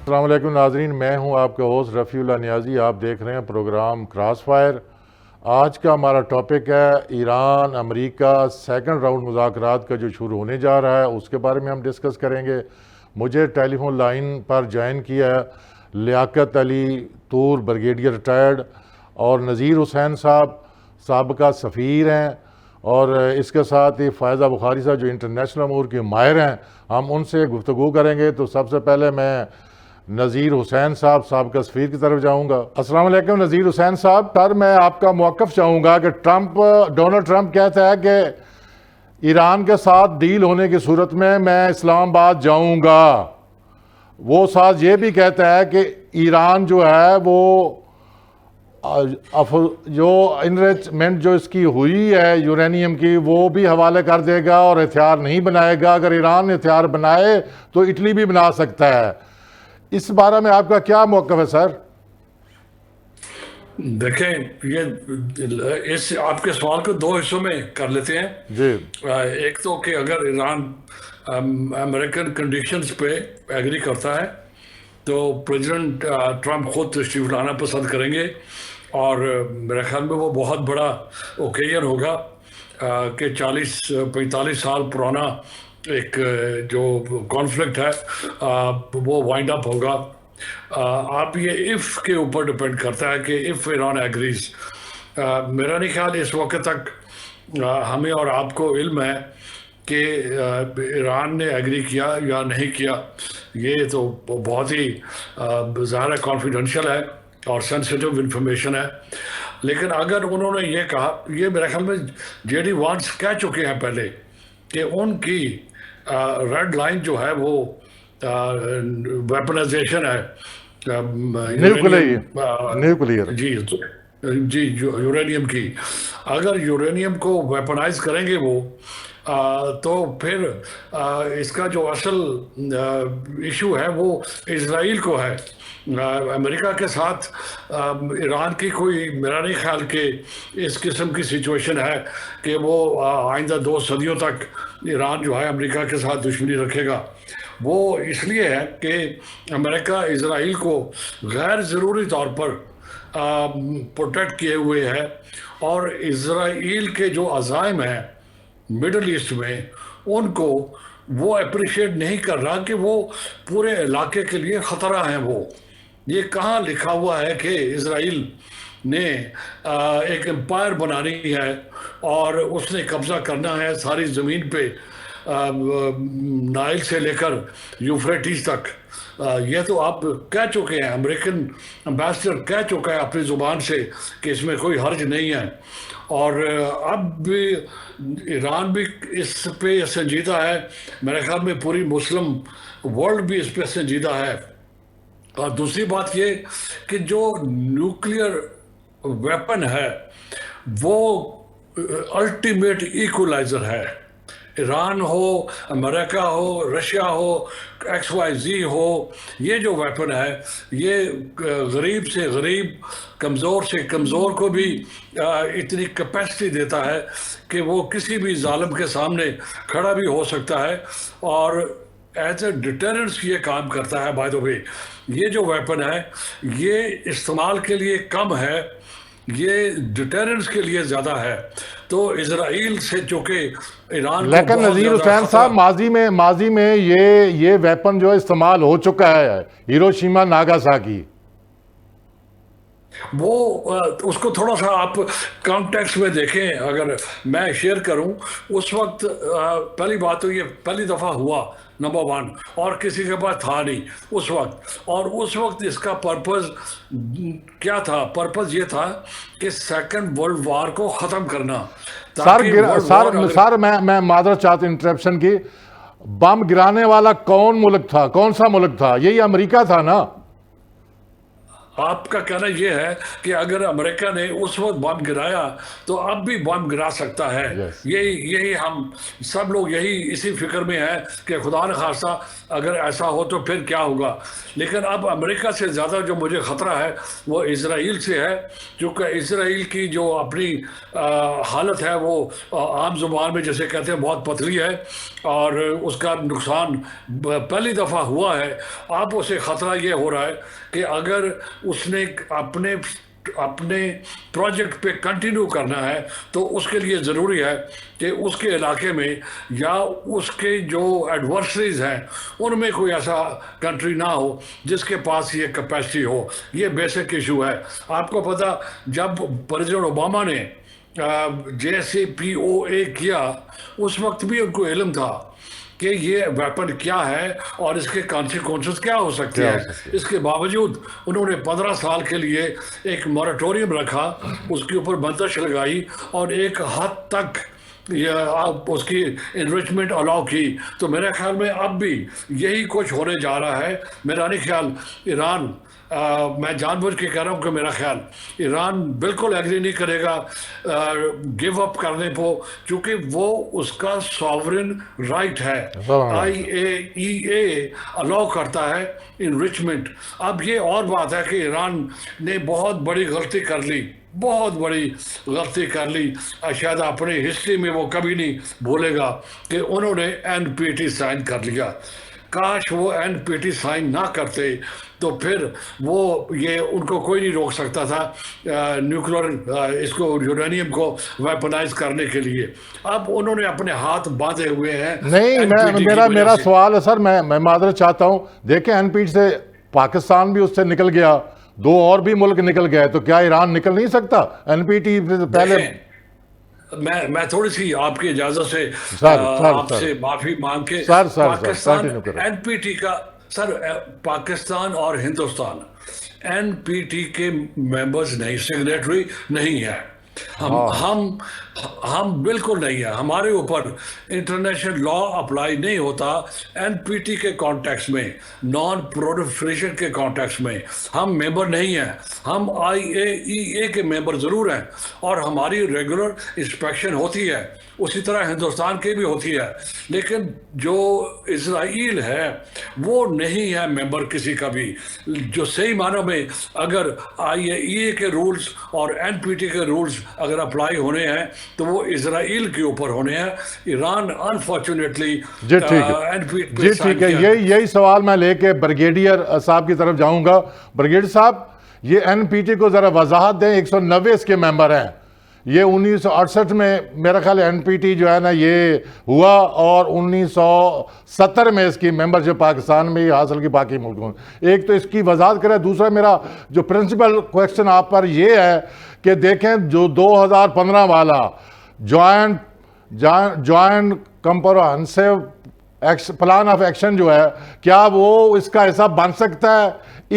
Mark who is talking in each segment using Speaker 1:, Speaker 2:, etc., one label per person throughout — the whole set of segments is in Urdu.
Speaker 1: السلام علیکم ناظرین، میں ہوں آپ کا ہوسٹ رفیع اللہ نیازی۔ آپ دیکھ رہے ہیں پروگرام کراس فائر۔ آج کا ہمارا ٹاپک ہے ایران امریکہ سیکنڈ راؤنڈ مذاکرات کا جو شروع ہونے جا رہا ہے، اس کے بارے میں ہم ڈسکس کریں گے۔ مجھے ٹیلی فون لائن پر جوائن کیا ہے لیاقت علی طور، بریگیڈیئر ریٹائرڈ، اور نذیر حسین صاحب سابقہ سفیر ہیں، اور اس کے ساتھ ہی فائزہ بخاری صاحب جو انٹرنیشنل امور کے ماہر ہیں۔ ہم ان سے گفتگو کریں گے۔ تو سب سے پہلے میں نذیر حسین صاحب سابقہ سفیر کی طرف جاؤں گا۔ السلام علیکم نذیر حسین صاحب۔ سر، میں آپ کا موقف چاہوں گا کہ ڈونلڈ ٹرمپ کہتا ہے کہ ایران کے ساتھ ڈیل ہونے کی صورت میں اسلام آباد جاؤں گا۔ وہ ساتھ یہ بھی کہتا ہے کہ ایران جو ہے وہ جو انریچمنٹ جو اس کی ہوئی ہے یورینیم کی، وہ بھی حوالے کر دے گا اور ہتھیار نہیں بنائے گا۔ اگر ایران ہتھیار بنائے تو اٹلی بھی بنا سکتا ہے۔ اس بارے میں آپ کا کیا موقف ہے سر؟
Speaker 2: دیکھیں، یہ آپ کے سوال کو دو حصوں میں کر لیتے ہیں
Speaker 1: جی
Speaker 2: ایک تو کہ اگر ایران امریکن کنڈیشنز پہ ایگری کرتا ہے تو پریزیڈنٹ ٹرمپ خود تشریف لانا پسند کریں گے، اور میرے خیال میں وہ بہت بڑا اوکیزن ہوگا کہ 45 سال پرانا ایک جو کانفلکٹ ہے وہ وائنڈ اپ ہوگا۔ آپ یہ اف کے اوپر ڈپینڈ کرتا ہے کہ اف ایران ایگریز۔ میرا نہیں خیال اس وقت تک ہمیں اور آپ کو علم ہے کہ ایران نے ایگری کیا یا نہیں کیا۔ یہ تو بہت ہی ظاہر کانفیڈینشیل ہے اور سینسیٹیو انفارمیشن ہے، لیکن اگر انہوں نے یہ کہا، یہ میرے خیال میں جے ڈی وانس کہہ چکے ہیں پہلے کہ ان کی ریڈ لائن جو ہے وہ ویپنائزیشن ہے
Speaker 1: نیوکلیئر۔
Speaker 2: جی یورینیم کی۔ اگر یورینیم کو ویپنائز کریں گے وہ تو پھر اس کا جو اصل ایشو ہے وہ اسرائیل کو ہے۔ امریکہ کے ساتھ ایران کی کوئی میرا نہیں خیال کہ اس قسم کی سچویشن ہے کہ وہ آئندہ 2 صدیوں تک ایران جو ہے امریکہ کے ساتھ دشمنی رکھے گا۔ وہ اس لیے ہے کہ امریکہ اسرائیل کو غیر ضروری طور پر پروٹیکٹ کیے ہوئے ہے، اور اسرائیل کے جو عزائم ہیں مڈل ایسٹ میں ان کو وہ اپریشیٹ نہیں کر رہا کہ وہ پورے علاقے کے لیے خطرہ ہیں۔ وہ یہ کہاں لکھا ہوا ہے کہ اسرائیل نے ایک امپائر بنانی ہے اور اس نے قبضہ کرنا ہے ساری زمین پہ، نائل سے لے کر یوفریٹیز تک۔ یہ تو آپ کہہ چکے ہیں، امریکن امبیسڈر کہہ چکا ہے اپنی زبان سے کہ اس میں کوئی حرج نہیں ہے، اور اب بھی ایران بھی اس پہ سنجیدہ ہے۔ میرے خیال میں پوری مسلم ورلڈ بھی اس پہ سنجیدہ ہے۔ اور دوسری بات یہ کہ جو نیوکلیئر ویپن ہے وہ الٹیمیٹ ایکولائزر ہے۔ ایران ہو، امریکہ ہو، رشیا ہو، XYZ ہو، یہ جو ویپن ہے یہ غریب سے غریب، کمزور سے کمزور کو بھی اتنی کیپیسٹی دیتا ہے کہ وہ کسی بھی ظالم کے سامنے کھڑا بھی ہو سکتا ہے، اور ایز اے ڈیٹرنس یہ کام کرتا ہے۔ بائی دا وے، یہ جو ویپن ہے یہ استعمال کے لیے کم ہے، یہ ڈیٹرنس کے لیے زیادہ ہے۔ تو اسرائیل سے چونکہ ایران کو
Speaker 1: لیکن نذیر حسین صاحب، ماضی میں یہ ویپن جو استعمال ہو چکا ہے، ہیروشیما ناگاساکی،
Speaker 2: وہ اس کو تھوڑا سا آپ کانٹیکس میں دیکھیں۔ اگر میں شیئر کروں، اس وقت پہلی بات تو یہ پہلی دفعہ ہوا، نمبر 1، اور کسی کے پاس تھا نہیں اس وقت، اور اس وقت اس کا پرپز کیا تھا؟ پرپز یہ تھا کہ سیکنڈ ورلڈ وار کو ختم کرنا۔
Speaker 1: سر میں معذرت چاہتا ہوں انٹرپشن کی۔ بم گرانے والا کون سا ملک تھا؟ یہی امریکہ تھا نا؟
Speaker 2: آپ کا کہنا یہ ہے کہ اگر امریکہ نے اس وقت بم گرایا تو اب بھی بم گرا سکتا ہے.
Speaker 1: Yes.
Speaker 2: یہی ہم سب لوگ اسی فکر میں ہیں کہ خدا نہ خواستہ اگر ایسا ہو تو پھر کیا ہوگا. لیکن اب امریکہ سے زیادہ جو مجھے خطرہ ہے وہ اسرائیل سے ہے، کیونکہ اسرائیل کی جو اپنی حالت ہے وہ عام زبان میں جیسے کہتے ہیں بہت پتلی ہے، اور اس کا نقصان پہلی دفعہ ہوا ہے. اب اسے خطرہ یہ ہو رہا ہے کہ اگر اس نے اپنے پروجیکٹ پہ کنٹینیو کرنا ہے تو اس کے لیے ضروری ہے کہ اس کے علاقے میں یا اس کے جو ایڈورسریز ہیں ان میں کوئی ایسا کنٹری نہ ہو جس کے پاس یہ کیپیسٹی ہو. یہ بیسک ایشو ہے. آپ کو پتہ جب پریزیڈنٹ اوباما نے JCPOA کیا اس وقت بھی ان کو علم تھا کہ یہ ویپن کیا ہے اور اس کے کانسیکوینسز کیا ہو سکتے ہیں. اس کے باوجود انہوں نے 15 سال کے لیے ایک موریٹوریم رکھا، اس کے اوپر بندش لگائی اور ایک حد تک اس کی انریچمنٹ الاؤ کی. تو میرے خیال میں اب بھی یہی کچھ ہونے جا رہا ہے. میرا نہیں خیال ایران، میں جان بوجھ کے کہہ رہا ہوں کہ میرا خیال ایران بالکل ایگری نہیں کرے گا گیو اپ کرنے کو، کیونکہ وہ اس کا ساورن رائٹ ہے. IAEA الاؤ کرتا ہے انریچمنٹ. اب یہ اور بات ہے کہ ایران نے بہت بڑی غلطی کر لی، بہت بڑی غلطی کر لی. شاید اپنی ہسٹری میں وہ کبھی نہیں بھولے گا کہ انہوں نے NPT سائن کر لیا. کاش وہ NPT سائن نہ کرتے تو پھر وہ یہ ان کو کوئی نہیں روک سکتا تھا نیوکلیر اس کو یورینیم کو ویپنائز کرنے کے لیے. اب انہوں نے اپنے ہاتھ باندھے ہوئے ہیں.
Speaker 1: نہیں، میرا سوال ہے سر، میں معذرت چاہتا ہوں. دیکھیں NPT سے پاکستان بھی اس سے نکل گیا، 2 اور بھی ملک نکل گئے، تو کیا ایران نکل نہیں سکتا NPT سے پہلے؟
Speaker 2: میں تھوڑی سی آپ کی اجازت سے آپ سے معافی مانگ کے پاکستان NPT کا سر، پاکستان اور ہندوستان NPT کے ممبرز نہیں، سگنیٹری نہیں ہے. ہم بالکل نہیں ہیں. ہمارے اوپر انٹرنیشنل لا اپلائی نہیں ہوتا NPT کے کانٹیکس میں، نان پرولیفریشن کے کانٹیکس میں. ہم ممبر نہیں ہیں. ہم IAEA کے ممبر ضرور ہیں اور ہماری ریگولر انسپیکشن ہوتی ہے، اسی طرح ہندوستان کی بھی ہوتی ہے. لیکن جو اسرائیل ہے وہ نہیں ہے ممبر کسی کا بھی. جو صحیح معنوں میں اگر IAEA کے رولز اور NPT کے رولز اگر اپلائی ہونے ہیں تو وہ اسرائیل کے اوپر ہونے ہیں. ایران انفارچونیٹلی
Speaker 1: جی ٹھیک ہے. یہی سوال میں لے کے بریگیڈیئر صاحب کی طرف جاؤں گا. بریگیڈیئر صاحب، یہ NPT کو ذرا وضاحت دیں. 190 اس کے ممبر ہیں. یہ 1968 میں میرا خیال NPT جو ہے نا یہ ہوا، اور 1970 میں اس کی ممبرشپ پاکستان میں ہی حاصل کی، باقی ملکوں میں. ایک تو اس کی وضاحت کرے. دوسرا میرا جو پرنسپل کویسچن آپ پر یہ ہے کہ دیکھیں جو 2015 والا joint comprehensive plan of action جو ہے، کیا وہ اس کا حصہ بن سکتا ہے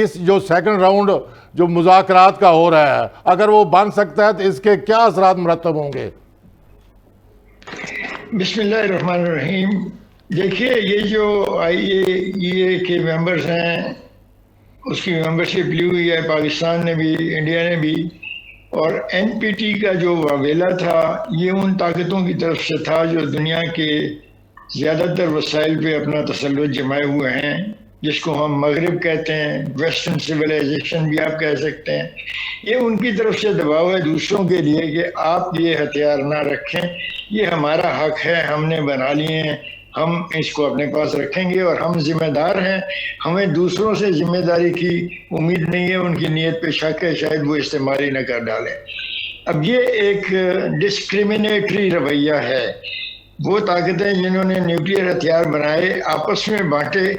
Speaker 1: اس جو سیکنڈ راؤنڈ جو مذاکرات کا ہو رہا ہے؟ اگر وہ بن سکتا ہے تو اس کے کیا اثرات مرتب ہوں گے؟
Speaker 3: بسم اللہ الرحمن الرحیم. دیکھیے، یہ جو IAEA کے ممبرز ہیں اس کی ممبرشپ لی ہوئی ہے پاکستان نے بھی، انڈیا نے بھی. اور NPT کا جو واویلا تھا یہ ان طاقتوں کی طرف سے تھا جو دنیا کے زیادہ تر وسائل پہ اپنا تسلط جمائے ہوئے ہیں، جس کو ہم مغرب کہتے ہیں، ویسٹرن سویلائزیشن بھی آپ کہہ سکتے ہیں. یہ ان کی طرف سے دباؤ ہے دوسروں کے لیے کہ آپ یہ ہتھیار نہ رکھیں، یہ ہمارا حق ہے، ہم نے بنا لیے ہیں، ہم اس کو اپنے پاس رکھیں گے اور ہم ذمہ دار ہیں. ہمیں دوسروں سے ذمہ داری کی امید نہیں ہے. ان کی نیت پہ شک ہے، شاید وہ استعمال ہی نہ کر ڈالیں. اب یہ ایک ڈسکریمنیٹری رویہ ہے. وہ طاقتیں جنہوں نے نیوکلیئر ہتھیار بنائے آپس میں بانٹے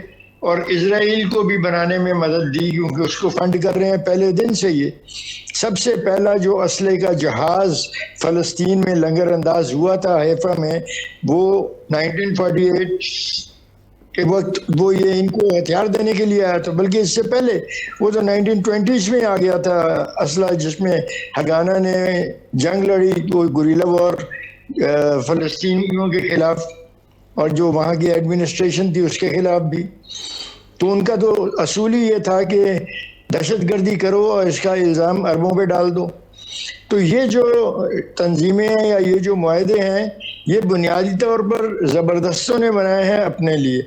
Speaker 3: اور اسرائیل کو بھی بنانے میں مدد دی، کیونکہ اس کو فنڈ کر رہے ہیں پہلے دن سے. یہ سب سے پہلا جو اسلحے کا جہاز فلسطین میں لنگر انداز ہوا تھا حیفا میں، وہ 1948 کے وقت وہ یہ ان کو ہتھیار دینے کے لیے آیا تھا. بلکہ اس سے پہلے وہ تو 1920s میں آ گیا تھا اسلحہ، جس میں ہگانا نے جنگ لڑی، وہ گوریلا وار فلسطینیوں کے خلاف، اور جو وہاں کی ایڈمنسٹریشن تھی اس کے خلاف بھی. تو ان کا تو اصول ہی یہ تھا کہ دہشت گردی کرو اور اس کا الزام عربوں پہ ڈال دو. تو یہ جو تنظیمیں ہیں یا یہ جو معاہدے ہیں یہ بنیادی طور پر زبردستوں نے بنائے ہیں اپنے لیے.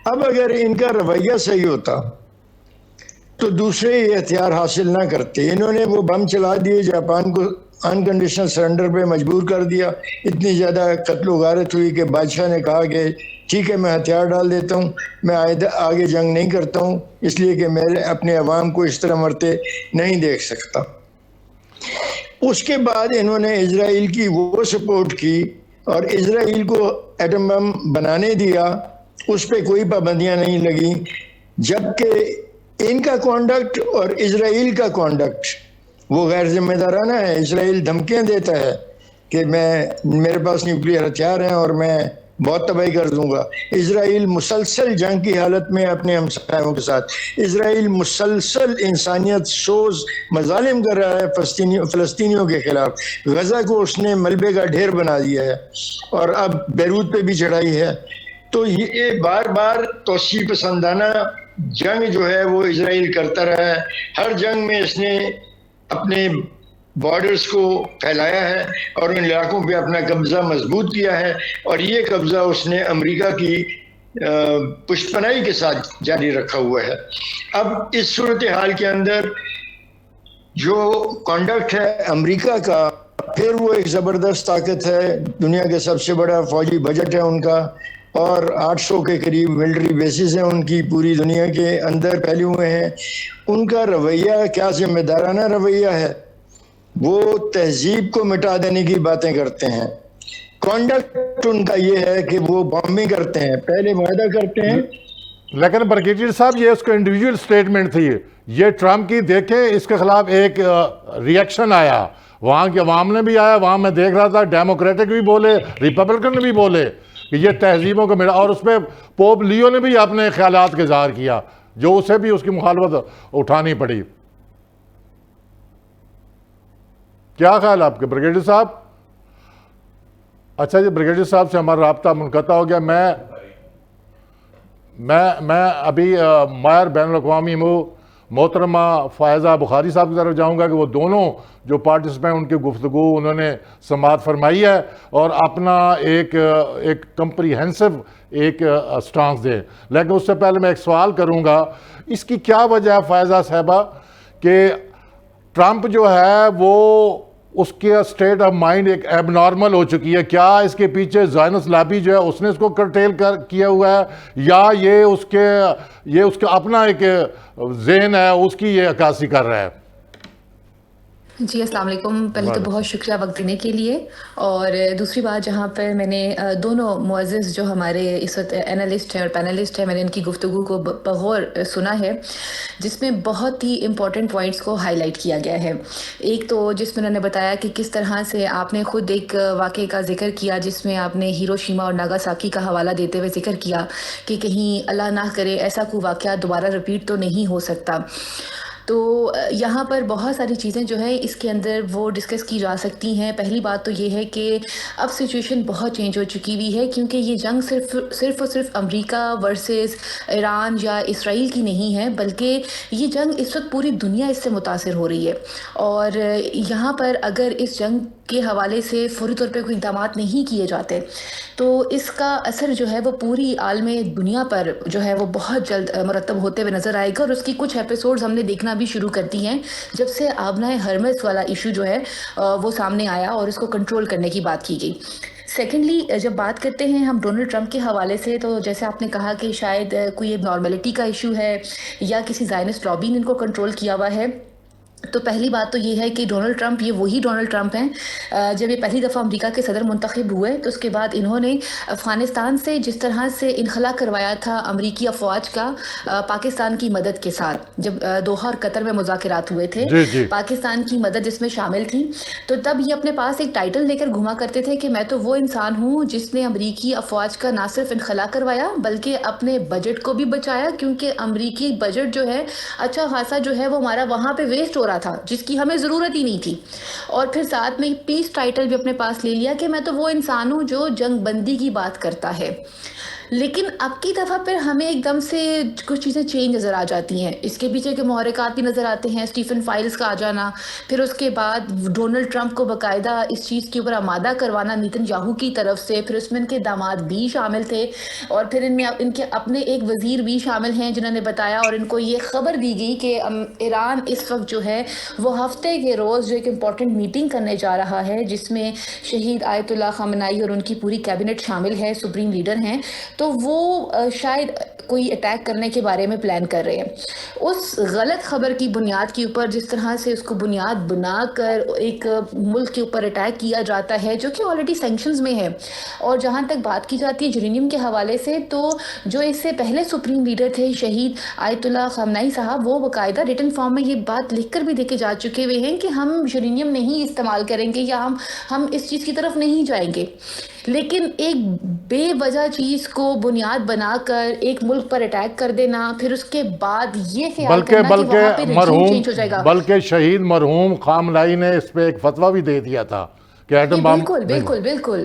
Speaker 3: اب اگر ان کا رویہ صحیح ہوتا تو دوسرے یہ ہتھیار حاصل نہ کرتے. انہوں نے وہ بم چلا دیے, جاپان کو انکنڈیشنل سرنڈر پہ مجبور کر دیا. اتنی زیادہ قتل و غارت ہوئی کہ بادشاہ نے کہا کہ ٹھیک ہے میں ہتھیار ڈال دیتا ہوں, میں آگے جنگ نہیں کرتا ہوں, اس لیے کہ میں اپنے عوام کو اس طرح مرتے نہیں دیکھ سکتا. اس کے بعد انہوں نے اسرائیل کی وہ سپورٹ کی اور اسرائیل کو ایٹم بم بنانے دیا, اس پہ کوئی پابندیاں نہیں لگیں, جبکہ ان کا کانڈکٹ اور اسرائیل کا کانڈکٹ وہ غیر ذمہ دارانہ ہے. اسرائیل دھمکیاں دیتا ہے کہ میرے پاس نیوکلیئر ہتھیار ہیں اور میں بہت تباہی کر دوں گا. اسرائیل مسلسل جنگ کی حالت میں اپنے ہمسایوں کے ساتھ, اسرائیل مسلسل انسانیت سوز مظالم کر رہا ہے فلسطینیوں کے خلاف. غزہ کو اس نے ملبے کا ڈھیر بنا دیا ہے اور اب بیروت پہ بھی چڑھائی ہے. تو یہ بار بار توسیع پسندانہ جنگ جو ہے وہ اسرائیل کرتا رہا ہے. ہر جنگ میں اس نے اپنے بارڈرز کو پھیلایا ہے اور ان علاقوں پہ اپنا قبضہ مضبوط کیا ہے, اور یہ قبضہ اس نے امریکہ کی پشت پناہی کے ساتھ جاری رکھا ہوا ہے. اب اس صورتحال کے اندر جو کانڈکٹ ہے امریکہ کا, پھر وہ ایک زبردست طاقت ہے, دنیا کے سب سے بڑا فوجی بجٹ ہے ان کا, اور 800 کے قریب ملٹری بیسز ہیں ان کی پوری دنیا کے اندر پھیلے ہوئے ہیں. ان کا رویہ کیا ذمہ دارانہ رویہ ہے, وہ تہذیب کو مٹا دینے کی باتیں کرتے ہیں. کانڈکٹ ان کا یہ ہے کہ وہ بامبنگ کرتے ہیں, پہلے معاہدہ کرتے ہیں.
Speaker 1: لیکن بریگیڈیئر صاحب یہ اس کا انڈیویجول سٹیٹمنٹ تھی, یہ ٹرمپ کی دیکھیں اس کے خلاف ایک ریئیکشن آیا, وہاں کے عوام نے بھی آیا, وہاں میں دیکھ رہا تھا ڈیموکریٹک بھی بولے, ریپبلکن بھی بولے کہ یہ تہذیبوں کو ملا, اور اس پہ پوپ لیو نے بھی اپنے خیالات کا اظہار کیا جو اسے بھی اس کی مخالفت اٹھانی پڑی. کیا خیال آپ کے بریگیڈیئر صاحب؟ اچھا جی, بریگیڈیئر صاحب سے ہمارا رابطہ منقطع ہو گیا. میں ابھی ماہر بین الاقوامی محترمہ فائزہ بخاری صاحب کی طرف جاؤں گا کہ وہ دونوں جو پارٹیسپینٹ ان کی گفتگو انہوں نے سماعت فرمائی ہے اور اپنا ایک کمپریہنسو ایک سٹانس دیں. لیکن اس سے پہلے میں ایک سوال کروں گا, اس کی کیا وجہ ہے فائزہ صاحبہ کہ ٹرمپ جو ہے وہ اس کے اسٹیٹ آف مائنڈ ایک ایب نارمل ہو چکی ہے؟ کیا اس کے پیچھے زائنس لابی جو ہے اس نے اس کو کرٹیل کیا ہوا ہے, یا یہ اس کا اپنا ایک ذہن ہے اس کی یہ عکاسی کر رہا ہے؟
Speaker 4: جی السلام علیکم. پہلے تو بہت شکریہ وقت دینے کے لیے, اور دوسری بات جہاں پر میں نے دونوں معزز جو ہمارے اس وقت اینالسٹ ہیں اور پینلسٹ ہیں, میں نے ان کی گفتگو کو بغور سنا ہے جس میں بہت ہی امپورٹنٹ پوائنٹس کو ہائی لائٹ کیا گیا ہے. ایک تو جس میں انہوں نے بتایا کہ کس طرح سے آپ نے خود ایک واقعے کا ذکر کیا جس میں آپ نے ہیروشیما اور ناگاساکی کا حوالہ دیتے ہوئے ذکر کیا کہ کہیں اللہ نہ کرے ایسا کوئی واقعہ دوبارہ رپیٹ تو نہیں ہو سکتا. تو یہاں پر بہت ساری چیزیں جو ہیں اس کے اندر وہ ڈسکس کی جا سکتی ہیں. پہلی بات تو یہ ہے کہ اب سچویشن بہت چینج ہو چکی ہوئی ہے, کیونکہ یہ جنگ صرف اور صرف امریکہ ورسز ایران یا اسرائیل کی نہیں ہے, بلکہ یہ جنگ اس وقت پوری دنیا اس سے متاثر ہو رہی ہے. اور یہاں پر اگر اس جنگ کے حوالے سے فوری طور پہ کوئی اقدامات نہیں کیے جاتے تو اس کا اثر جو ہے وہ پوری عالم دنیا پر جو ہے وہ بہت جلد مرتب ہوتے ہوئے نظر آئے گا. اور اس کی کچھ ایپیسوڈز ہم نے دیکھنا بھی شروع کر دی ہیں جب سے آبنائے ہرمز والا ایشو جو ہے وہ سامنے آیا اور اس کو کنٹرول کرنے کی بات کی گئی. سیکنڈلی جب بات کرتے ہیں ہم ڈونلڈ ٹرمپ کے حوالے سے, تو جیسے آپ نے کہا کہ شاید کوئی نارملٹی کا ایشو ہے یا کسی زائنسٹ لابی نے ان کو کنٹرول کیا ہوا ہے. تو پہلی بات تو یہ ہے کہ ڈونلڈ ٹرمپ یہ وہی ڈونلڈ ٹرمپ ہیں جب یہ پہلی دفعہ امریکہ کے صدر منتخب ہوئے تو اس کے بعد انہوں نے افغانستان سے جس طرح سے انخلا کروایا تھا امریکی افواج کا پاکستان کی مدد کے ساتھ, جب دوحہ اور قطر میں مذاکرات ہوئے تھے پاکستان کی مدد اس میں شامل تھی, تو تب یہ اپنے پاس ایک ٹائٹل لے کر گھوما کرتے تھے کہ میں تو وہ انسان ہوں جس نے امریکی افواج کا نہ صرف انخلا کروایا بلکہ اپنے بجٹ کو بھی بچایا, کیونکہ امریکی بجٹ جو ہے اچھا خاصا جو ہے وہ ہمارا وہاں پہ ویسٹ ہو رہا تھا جس کی ہمیں ضرورت ہی نہیں تھی. اور پھر ساتھ میں پیس ٹائٹل بھی اپنے پاس لے لیا کہ میں تو وہ انسان ہوں جو جنگ بندی کی بات کرتا ہے. لیکن اب کی دفعہ پھر ہمیں ایک دم سے کچھ چیزیں چینج نظر آ جاتی ہیں. اس کے پیچھے کے محرکات بھی نظر آتے ہیں. اسٹیفن فائلز کا آ جانا, پھر اس کے بعد ڈونلڈ ٹرمپ کو باقاعدہ اس چیز کے اوپر آمادہ کروانا نیتن یاہو کی طرف سے, پھر اس میں ان کے داماد بھی شامل تھے, اور پھر ان میں ان کے اپنے ایک وزیر بھی شامل ہیں جنہوں نے بتایا, اور ان کو یہ خبر دی گئی کہ ایران اس وقت جو ہے وہ ہفتے کے روز جو ایک امپورٹنٹ میٹنگ کرنے جا رہا ہے جس میں شہید آیت اللہ خامنائی اور ان کی پوری کیبنٹ شامل ہے, سپریم لیڈر ہیں, تو وہ شاید کوئی اٹیک کرنے کے بارے میں پلان کر رہے ہیں. اس غلط خبر کی بنیاد کے اوپر جس طرح سے اس کو بنیاد بنا کر ایک ملک کے اوپر اٹیک کیا جاتا ہے جو کہ آلریڈی سینکشنز میں ہے. اور جہاں تک بات کی جاتی ہے یورینیم کے حوالے سے, تو جو اس سے پہلے سپریم لیڈر تھے شہید آیت اللہ خامنائی صاحب, وہ باقاعدہ ریٹن فارم میں یہ بات لکھ کر بھی دے کے جا چکے ہوئے ہیں کہ ہم یورینیم نہیں استعمال کریں گے یا ہم اس چیز کی طرف نہیں جائیں گے. لیکن ایک بے وجہ چیز کو بنیاد بنا کر ایک ملک پر اٹیک کر دینا, پھر اس کے بعد یہ خیال کرنا کہ وہاں پہ رجیم چینج ہو جائے گا.
Speaker 1: بلکہ شہید مرحوم خامنائی نے اس پہ ایک فتویٰ بھی دے دیا تھا کہ ایٹم بم.
Speaker 4: بالکل بالکل بالکل,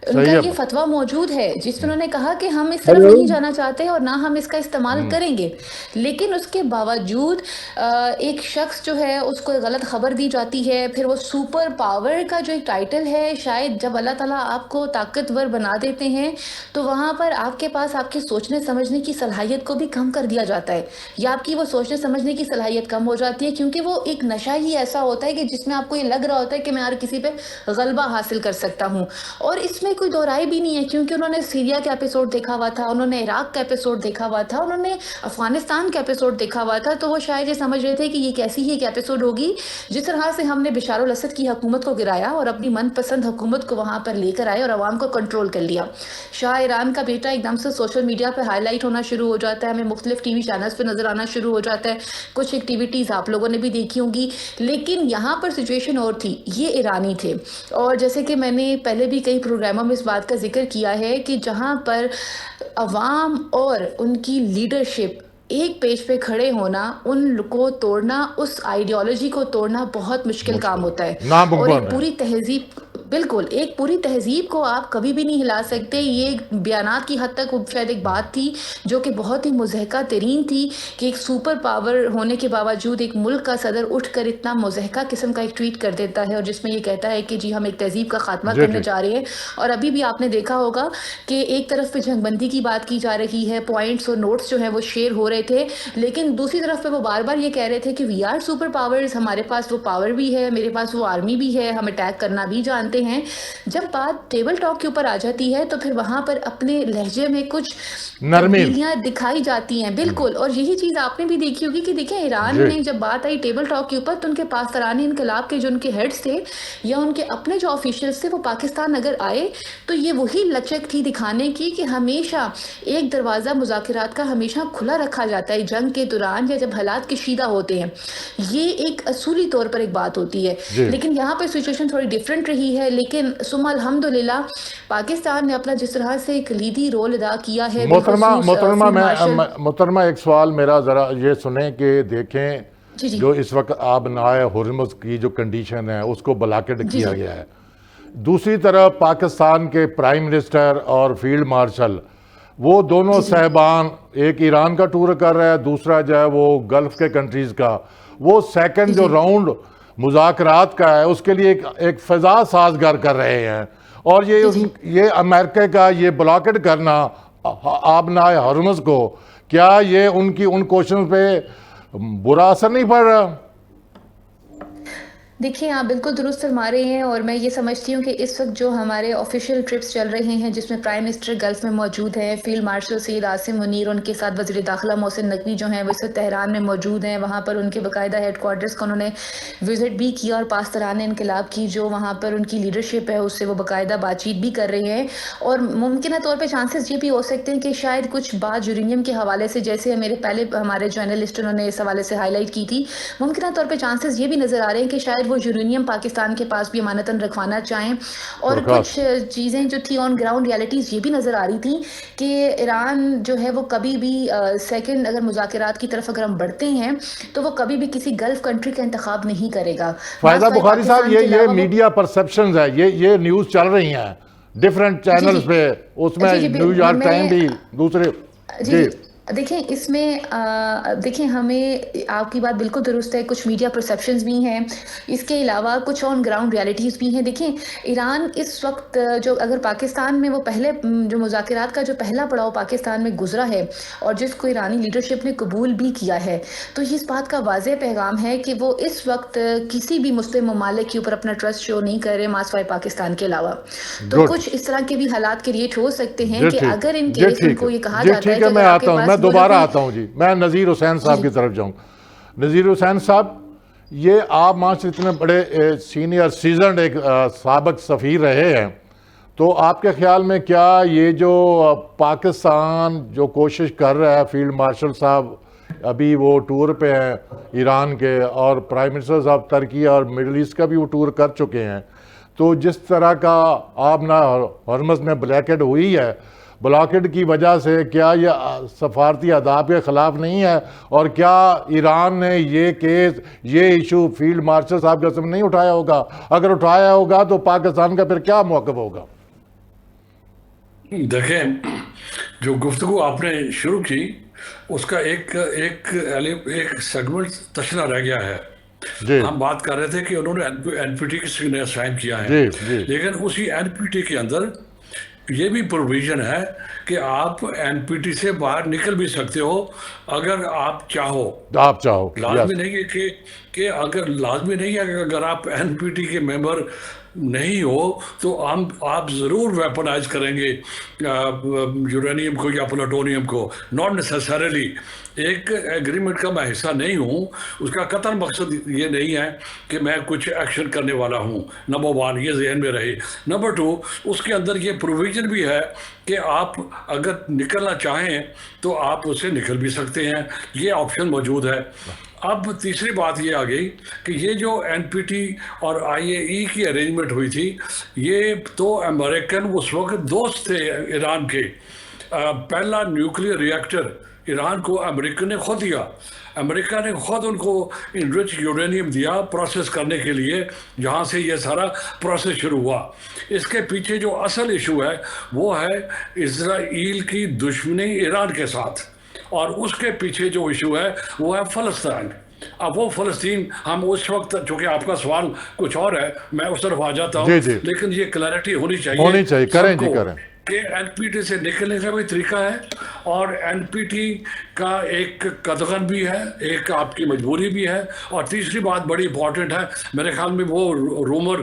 Speaker 4: ان کا یہ فتویٰ موجود ہے جس میں انہوں نے کہا کہ ہم اس طرف نہیں جانا چاہتے اور نہ ہم اس کا استعمال کریں گے. لیکن اس کے باوجود ایک شخص جو ہے اس کو غلط خبر دی جاتی ہے. پھر وہ سپر پاور کا جو ایک ٹائٹل ہے, شاید جب اللہ تعالیٰ آپ کو طاقتور بنا دیتے ہیں تو وہاں پر آپ کے پاس آپ کے سوچنے سمجھنے کی صلاحیت کو بھی کم کر دیا جاتا ہے, یا آپ کی وہ سوچنے سمجھنے کی صلاحیت کم ہو جاتی ہے, کیونکہ وہ ایک نشہ ہی ایسا ہوتا ہے کہ جس میں آپ کو یہ لگ رہا ہوتا ہے کہ میں ہر کسی پہ غلبہ حاصل کر سکتا ہوں. اور اس میں کوئی دو رائے بھی نہیں ہے, کیونکہ انہوں نے سیریا کا ایپیسوڈ دیکھا ہوا تھا, انہوں نے عراق کا ایپیسوڈ دیکھا ہوا تھا, انہوں نے افغانستان کا ایپیسوڈ دیکھا ہوا تھا, تو وہ شاید یہ سمجھ رہے تھے کہ یہ کیسی ہی ایک ایپیسوڈ ہوگی جس طرح سے ہم نے بشار الاسد کی حکومت کو گرایا اور اپنی من پسند حکومت کو وہاں پر لے کر آئے اور عوام کو کنٹرول کر لیا. شاہ ایران کا بیٹا ایک دم سے سوشل میڈیا پہ ہائی لائٹ ہونا شروع ہو جاتا ہے, ہمیں مختلف ٹی وی چینلز پہ نظر آنا شروع ہو جاتا ہے, کچھ ایکٹیویٹیز آپ لوگوں نے بھی دیکھی ہوں گی. لیکن یہاں پر سچویشن اور تھی, یہ ایرانی تھے, اور جیسے کہ میں نے پہلے بھی کئی پروگراموں میں اس بات کا ذکر کیا ہے کہ جہاں پر عوام اور ان کی لیڈرشپ ایک پیج پہ کھڑے ہونا, ان کو توڑنا, اس آئیڈیالوجی کو توڑنا بہت مشکل کام ہوتا ہے. اور ایک پوری تہذیب, بالکل ایک پوری تہذیب کو آپ کبھی بھی نہیں ہلا سکتے. یہ بیانات کی حد تک شاید ایک بات تھی جو کہ بہت ہی مضحکہ ترین تھی کہ ایک سپر پاور ہونے کے باوجود ایک ملک کا صدر اٹھ کر اتنا مضحکہ قسم کا ایک ٹویٹ کر دیتا ہے, اور جس میں یہ کہتا ہے کہ جی ہم ایک تہذیب کا خاتمہ کرنے جا رہے ہیں. اور ابھی بھی آپ نے دیکھا ہوگا کہ ایک طرف پہ جنگ بندی کی بات کی جا رہی ہے, پوائنٹس اور نوٹس جو ہیں وہ شیئر ہو رہے تھے, لیکن دوسری طرف پہ وہ بار بار یہ کہہ رہے تھے کہ وی آر سپر پاورز, ہمارے پاس وہ پاور بھی ہے, میرے پاس وہ آرمی بھی ہے, ہم اٹیک کرنا بھی جانتے ہیں. جب بات ٹیبل ٹاک کے اوپر آ جاتی ہے تو پھر وہاں پر اپنے لہجے میں کچھ تبدیلیاں دکھائی جاتی ہیں. بالکل, اور یہی چیز آپ نے بھی دیکھی ہوگی کہ دیکھیں ایران میں جب بات آئی ٹیبل ٹاک کے اوپر تو ان کے پاسداران انقلاب کے جو ان کے ہیڈز تھے یا ان کے اپنے جو آفیشلز تھے وہ پاکستان اگر آئے تو یہ وہی لچک تھی دکھانے کی کہ ہمیشہ ایک دروازہ مذاکرات کا ہمیشہ کھلا رکھا جاتا ہے جنگ کے دوران یا جب حالات کشیدہ ہوتے ہیں. یہ ایک اصولی طور پر ایک بات ہوتی ہے. لیکن یہاں پہ سچویشن تھوڑی ڈیفرنٹ رہی ہے, لیکن ثم الحمدللہ پاکستان نے اپنا جس طرح سے کلیدی رول ادا کیا ہے.
Speaker 1: محترمہ ایک سوال میرا ذرا یہ سنیں کہ دیکھیں جو اس وقت آب نائے ہرمز کی جو کنڈیشن ہے اس کو بلاکڈ کیا گیا ہے. دوسری طرف پاکستان کے پرائم منسٹر اور فیلڈ مارشل وہ دونوں صاحبان, ایک ایران کا ٹور کر رہا ہے, دوسرا جو ہے وہ گلف کے کنٹریز کا, وہ سیکنڈ جو راؤنڈ مذاکرات کا ہے اس کے لیے ایک فضا سازگار کر رہے ہیں. اور یہ امریکہ کا یہ بلاکڈ کرنا آبنائے ہرمز کو, کیا یہ ان کوششن پہ برا اثر نہیں پڑ رہا؟
Speaker 4: دیکھیں آپ بالکل درست فرما رہے ہیں, اور میں یہ سمجھتی ہوں کہ اس وقت جو ہمارے آفیشیل ٹرپس چل رہے ہیں جس میں پرائم منسٹر گلف میں موجود ہیں, فیلڈ مارشل سید عاصم منیر, ان کے ساتھ وزیر داخلہ محسن نقوی جو ہیں وہ اس وقت تہران میں موجود ہیں. وہاں پر ان کے باقاعدہ ہیڈ کوارٹرز کو انہوں نے وزٹ بھی کیا, اور پاسداران انقلاب کی جو وہاں پر ان کی لیڈرشپ ہے اس سے وہ باقاعدہ بات چیت بھی کر رہے ہیں. اور ممکنہ طور پہ چانسز یہ بھی ہو سکتے ہیں کہ شاید کچھ بات یورینیم کے حوالے سے, جیسے میرے پہلے ہمارے جو اینالسٹ انہوں نے اس حوالے سے ہائی لائٹ کی تھی, ممکنہ طور پہ چانسز یہ بھی نظر آ رہے ہیں کہ شاید وہ یورینیم پاکستان کے پاس بھی امانتاً رکھوانا چاہیں. اور کچھ چیزیں جو تھی آن گراؤنڈ ریالٹیز یہ بھی نظر آ رہی تھیں کہ ایران جو ہے وہ کبھی بھی سیکنڈ اگر مذاکرات کی طرف اگر ہم بڑھتے ہیں تو وہ کبھی بھی کسی گلف کنٹری کا انتخاب نہیں کرے گا.
Speaker 1: فائدہ بخاری صاحب, یہ میڈیا پرسپشنز ہے, یہ نیوز چل رہی ہیں ڈفرینٹ چینلز پہ، اس میں نیو یارک ٹائم بھی دوسرے.
Speaker 4: جی دیکھیں اس میں دیکھیں ہمیں آپ کی بات بالکل درست ہے، کچھ میڈیا پرسیپشنز بھی ہیں، اس کے علاوہ کچھ آن گراؤنڈ ریالٹیز بھی ہیں. دیکھیں ایران اس وقت جو اگر پاکستان میں وہ پہلے جو مذاکرات کا جو پہلا پڑاؤ پاکستان میں گزرا ہے اور جس کو ایرانی لیڈرشپ نے قبول بھی کیا ہے، تو اس بات کا واضح پیغام ہے کہ وہ اس وقت کسی بھی مسلم ممالک کے اوپر اپنا ٹرسٹ شو نہیں کر رہے ماسوائے پاکستان کے علاوہ. تو کچھ اس طرح کے بھی حالات کریٹ ہو سکتے ہیں کہ اگر ان کیس ان کو یہ کہا جاتا ہے کہ
Speaker 1: میں آتا ہوں، میں دوبارہ آتا ہوں. جی میں نذیر حسین صاحب کی طرف جاؤں. نذیر حسین صاحب، یہ آپ ماشاء اتنے بڑے سینئر سیزنڈ ایک سابق سفیر رہے ہیں، تو آپ کے خیال میں کیا یہ جو پاکستان جو کوشش کر رہا ہے، فیلڈ مارشل صاحب ابھی وہ ٹور پہ ہیں ایران کے، اور پرائم منسٹر صاحب ترکی اور مڈل ایسٹ کا بھی وہ ٹور کر چکے ہیں، تو جس طرح کا آپ نہ ہرمز میں بلیکڈ ہوئی ہے، بلاکڈ کی وجہ سے کیا یہ سفارتی آداب کے خلاف نہیں ہے؟ اور کیا ایران نے یہ کیس، یہ ایشو فیلڈ مارشل صاحب کے سامنے نہیں اٹھایا ہوگا؟ اگر اٹھایا ہوگا تو پاکستان کا پھر کیا موقف ہوگا؟
Speaker 2: دیکھیں، جو گفتگو آپ نے شروع کی اس کا ایک سیگمنٹ تشنا رہ گیا ہے. ہم بات کر رہے تھے کہ انہوں نے این پی ٹی کی سائن کیا ہے، لیکن اسی این پی ٹی کے اندر یہ بھی پروویژن ہے کہ آپ این پی ٹی سے باہر نکل بھی سکتے ہو اگر آپ چاہو. لازمی نہیں ہے کہ اگر آپ این پی ٹی کے ممبر نہیں ہو تو آپ ضرور ویپنائز کریں گے یورینیم کو یا پلوٹونیم کو. ناٹ نیسسریلی ایک ایگریمنٹ کا میں حصہ نہیں ہوں، اس کا قطعاً مقصد یہ نہیں ہے کہ میں کچھ ایکشن کرنے والا ہوں. نمبر 1 یہ ذہن میں رہے. نمبر 2 اس کے اندر یہ پروویژن بھی ہے کہ آپ اگر نکلنا چاہیں تو آپ اس سے نکل بھی سکتے ہیں، یہ آپشن موجود ہے. اب تیسری بات یہ آ گئی کہ یہ جو این پی ٹی اور آئی اے ای کی ارینجمنٹ ہوئی تھی، یہ تو امریکن اس وقت دوست تھے ایران کے. پہلا نیوکلیئر ریئیکٹر ایران کو امریکہ نے خود دیا. امریکہ نے خود ان کو انرچ یورینیم دیا پروسیس کرنے کے لیے، جہاں سے یہ سارا پروسیس شروع ہوا. اس کے پیچھے جو اصل ایشو ہے وہ ہے اسرائیل کی دشمنی ایران کے ساتھ، اور اس کے پیچھے جو ایشو ہے وہ ہے فلسطین. اب وہ فلسطین ہم اس وقت، چونکہ آپ کا سوال کچھ اور ہے، میں اس طرف آ جاتا ہوں، لیکن یہ کلیئرٹی ہونی چاہیے
Speaker 1: کریں
Speaker 2: کہ این پی ٹی سے نکلنے کا بھی طریقہ ہے، اور این پی ٹی کا ایک قدغن بھی ہے، ایک آپ کی مجبوری بھی ہے. اور تیسری بات بڑی امپورٹنٹ ہے، میرے خیال میں وہ رومر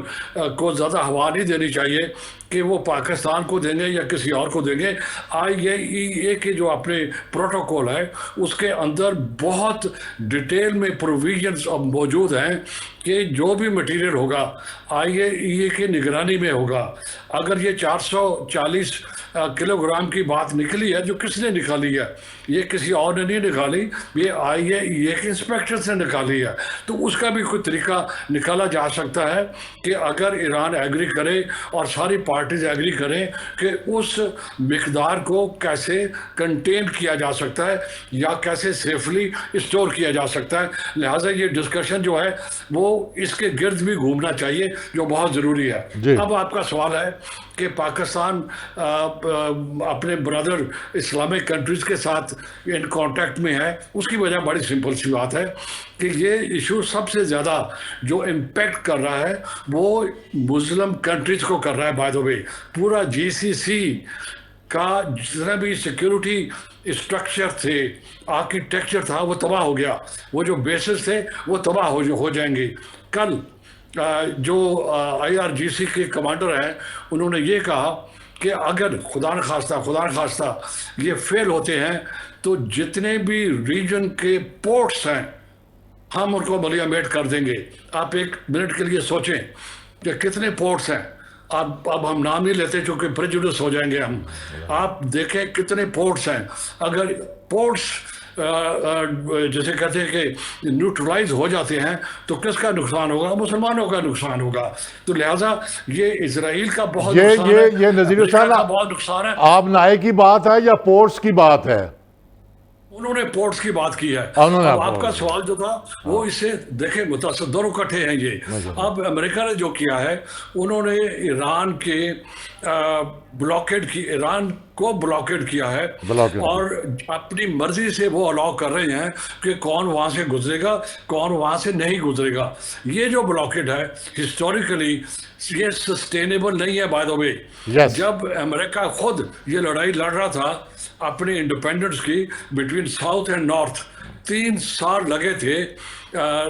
Speaker 2: کو زیادہ ہوا نہیں دینی چاہیے کہ وہ پاکستان کو دیں گے یا کسی اور کو دیں گے. آئی اے ای کے جو اپنے پروٹوکول ہے اس کے اندر بہت ڈیٹیل میں پروویژنز موجود ہیں کہ جو بھی مٹیریل ہوگا آئی اے ای کی نگرانی میں ہوگا. اگر یہ 440 کلو گرام کی بات نکلی ہے، جو کس نے نکالی ہے، یہ کسی اور نے نہیں نکالی، یہ آئی اے ای کے انسپیکٹر سے نکالی ہے. تو اس کا بھی کوئی طریقہ نکالا جا سکتا ہے کہ اگر ایران ایگری کرے اور ساری پارٹیز ایگری کریں کہ اس مقدار کو کیسے کنٹین کیا جا سکتا ہے یا کیسے سیفلی اسٹور کیا جا سکتا ہے. لہٰذا یہ ڈسکشن جو ہے وہ اس کے گرد بھی گھومنا چاہیے، جو بہت ضروری ہے. اب آپ کا سوال ہے کہ پاکستان اپنے برادر اسلامک کنٹریز کے ساتھ ان کانٹیکٹ میں ہے. اس کی وجہ بڑی سمپل سی بات ہے کہ یہ ایشو سب سے زیادہ جو امپیکٹ کر رہا ہے وہ مسلم کنٹریز کو کر رہا ہے. بائی دی وے پورا جی سی سی کا جتنا بھی سیکیورٹی اسٹرکچر تھے، آرکیٹیکچر تھا، وہ تباہ ہو گیا. وہ جو بیسز تھے وہ تباہ ہو جائیں گے. کل جو آئی آر جی سی کے کمانڈر ہیں انہوں نے یہ کہا کہ اگر خدا نخواستہ یہ فیل ہوتے ہیں تو جتنے بھی ریجن کے پورٹس ہیں ہم ان کو ملیامیٹ کر دیں گے. آپ ایک منٹ کے لیے سوچیں کہ کتنے پورٹس ہیں. اب ہم نام نہیں لیتے چونکہ پریجوڈس ہو جائیں گے ہم. آپ دیکھیں کتنے پورٹس ہیں. اگر پورٹس جیسے کہتے ہیں کہ نیوٹرلائز ہو جاتے ہیں تو کس کا نقصان ہوگا؟ مسلمانوں کا نقصان ہوگا. تو لہٰذا یہ اسرائیل کا بہت نقصان ہے،
Speaker 1: یہ نذیر حسین
Speaker 2: بہت نقصان ہے.
Speaker 1: آپ نائے کی بات ہے یا پورٹس کی بات ہے؟
Speaker 2: انہوں نے پورٹس کی بات کی ہے.
Speaker 1: انہوں نے
Speaker 2: اب آپ کا سوال جو تھا وہ اس سے دیکھیں متاثر دونوں کٹھے ہیں یہ. اب امریکہ نے جو کیا ہے انہوں نے ایران کے بلاکیڈ کی ایران کو بلاکیڈ کیا ہے اور اپنی مرضی سے وہ الاؤ کر رہے ہیں کہ کون وہاں سے گزرے گا کون وہاں سے نہیں گزرے گا. یہ جو بلاکیڈ ہے ہسٹوریکلی یہ سسٹینیبل نہیں ہے. بائی دا وے جب امریکہ خود یہ لڑائی لڑ رہا تھا اپنی انڈیپینڈنس کی بٹوین ساؤتھ اینڈ نارتھ 3 سال لگے تھے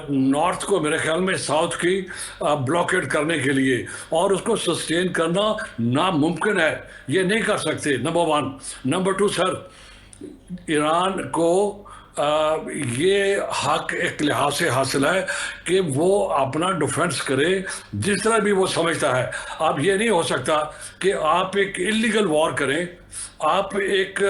Speaker 2: نارتھ کو میرے خیال میں ساؤتھ کی بلاکیڈ کرنے کے لیے اور اس کو سسٹین کرنا ناممکن ہے. یہ نہیں کر سکتے. نمبر 1. نمبر 2 سر ایران کو یہ حق ایک لحاظ سے حاصل ہے کہ وہ اپنا ڈیفنس کرے جس طرح بھی وہ سمجھتا ہے. اب یہ نہیں ہو سکتا کہ آپ ایک انلیگل وار کریں آپ ایک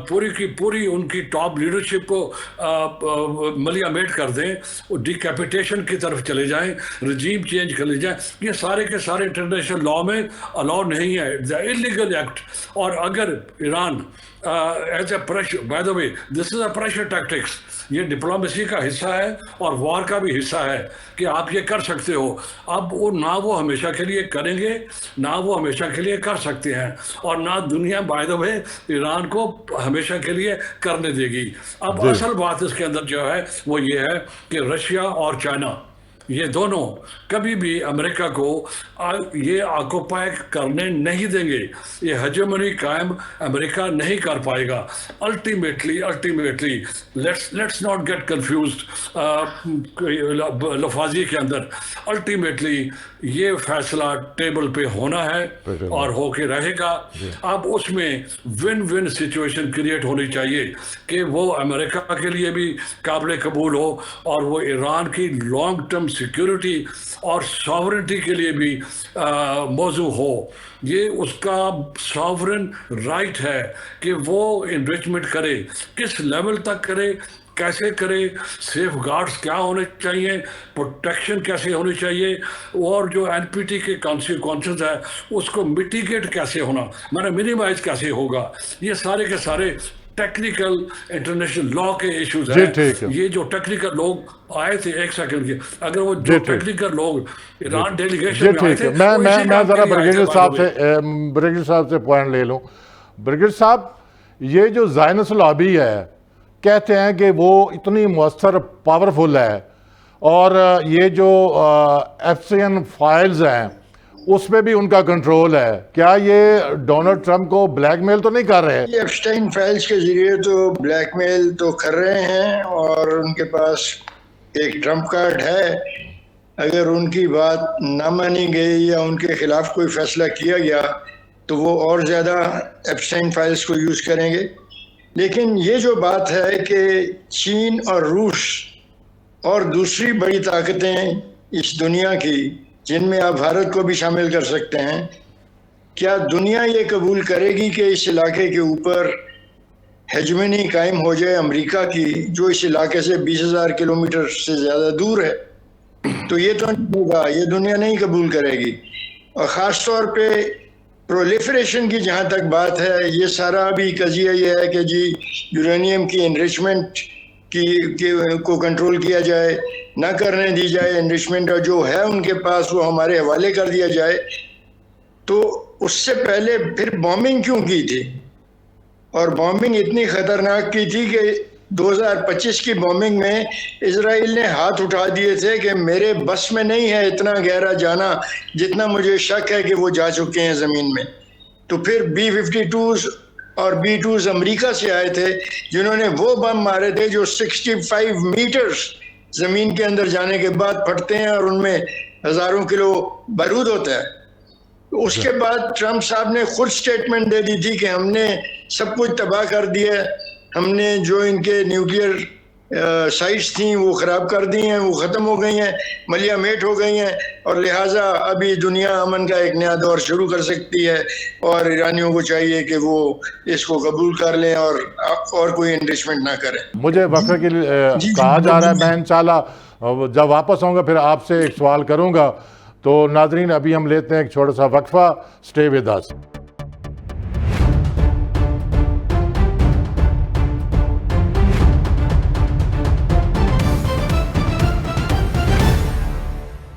Speaker 2: پوری کی پوری ان کی ٹاپ لیڈرشپ کو ملیا میٹ کر دیں ڈیکیپیٹیشن کی طرف چلے جائیں رجیم چینج کر لے جائیں. یہ سارے کے سارے انٹرنیشنل لاء میں الاؤ نہیں ہے. Illegal act. اور اگر Iran as a pressure by the way this is a pressure tactics یہ ڈپلومیسی کا حصہ ہے اور وار کا بھی حصہ ہے کہ آپ یہ کر سکتے ہو. اب وہ نہ وہ ہمیشہ کے لیے کریں گے نہ وہ ہمیشہ کے لیے کر سکتے ہیں اور نہ دنیا بائی دا وے ایران کو ہمیشہ کے لیے کرنے دے گی. اب اصل بات اس کے اندر جو ہے وہ یہ ہے کہ رشیا اور چائنا یہ دونوں کبھی بھی امریکہ کو یہ آکوپائی کرنے نہیں دیں گے. یہ ہیجمنی قائم امریکہ نہیں کر پائے گا. Ultimately let's not get confused لفاظی کے اندر. الٹیمیٹلی یہ فیصلہ ٹیبل پہ ہونا ہے اور ہو کے رہے گا. اب اس میں ون ون سچویشن کریٹ ہونی چاہیے کہ وہ امریکہ کے لیے بھی قابل قبول ہو اور وہ ایران کی لانگ ٹرم سیکیورٹی اور ساورنٹی کے لیے بھی موضوع ہو. یہ اس کا ساورن رائٹ ہے کہ وہ انریچمنٹ کرے. کس لیول تک کرے کیسے کرے سیف گارڈز کیا ہونے چاہیے پروٹیکشن کیسے ہونی چاہیے اور جو این پی ٹی کے کانسیکوینسز ہے اس کو میٹیگیٹ کیسے ہونا منیمائز کیسے ہوگا. یہ سارے کے سارے ٹیکنیکل انٹرنیشنل لاء کے ایشوز ہیں. یہ جو ٹیکنیکل لوگ آئے تھے ایک سیکنڈ کے اگر وہ جو ٹیکنیکل لوگ ایران ڈیلیگیشن میں آئے تھے
Speaker 1: میں ذرا برگیڈیئر صاحب سے پوائنٹ لے لوں. برگیڈیئر صاحب یہ جو زائنس لابی ہے کہتے ہیں کہ وہ اتنی مؤثر پاورفل ہے اور یہ جو ایف سی این فائلز ہیں اس میں بھی ان کا کنٹرول ہے. کیا یہ ڈونلڈ ٹرمپ کو بلیک میل تو نہیں کر رہے؟
Speaker 3: یہ ایپسٹائن فائلز کے ذریعے تو بلیک میل تو کر رہے ہیں اور ان کے پاس ایک ٹرمپ کارڈ ہے. اگر ان کی بات نہ مانی گئی یا ان کے خلاف کوئی فیصلہ کیا گیا تو وہ اور زیادہ ایپسٹائن فائلز کو یوز کریں گے. لیکن یہ جو بات ہے کہ چین اور روس اور دوسری بڑی طاقتیں اس دنیا کی جن میں آپ بھارت کو بھی شامل کر سکتے ہیں کیا دنیا یہ قبول کرے گی کہ اس علاقے کے اوپر ہیجمنی قائم ہو جائے امریکہ کی جو اس علاقے سے 20,000 کلومیٹر سے زیادہ دور ہے؟ تو یہ تو نہیں ہوگا. یہ دنیا نہیں قبول کرے گی. اور خاص طور پہ پرولیفریشن کی جہاں تک بات ہے یہ سارا بھی قضیہ یہ ہے کہ جی یورینیم کی انریچمنٹ کو کنٹرول کیا جائے نہ کرنے دی جائے. انریچمنٹ جو ہے ان کے پاس وہ ہمارے حوالے کر دیا جائے. تو اس سے پہلے پھر بومبنگ کیوں کی تھی اور بومبنگ اتنی خطرناک کی تھی کہ 2025 کی بومبنگ میں اسرائیل نے ہاتھ اٹھا دیے تھے کہ میرے بس میں نہیں ہے اتنا گہرا جانا جتنا مجھے شک ہے کہ وہ جا چکے ہیں زمین میں. تو پھر B-52 اور B-2 امریکہ سے آئے تھے جنہوں نے وہ بم مارے تھے جو 65 میٹرز زمین کے اندر جانے کے بعد پھٹتے ہیں اور ان میں ہزاروں کلو بارود ہوتا ہے. اس کے بعد ٹرمپ صاحب نے خود سٹیٹمنٹ دے دی تھی کہ ہم نے سب کچھ تباہ کر دیا ہے. ہم نے جو ان کے نیوکلیئر سائٹس تھیں وہ خراب کر دی ہیں وہ ختم ہو گئی ہیں ملیا میٹ ہو گئی ہیں اور لہٰذا ابھی دنیا امن کا ایک نیا دور شروع کر سکتی ہے اور ایرانیوں کو چاہیے کہ وہ اس کو قبول کر لیں اور کوئی انریچمنٹ نہ کریں.
Speaker 1: مجھے وقفے کے لیے کہا جا رہا ہے میں انشاءاللہ جب واپس آؤں گا پھر آپ سے ایک سوال کروں گا. تو ناظرین ابھی ہم لیتے ہیں ایک چھوٹا سا وقفہ. Stay with us.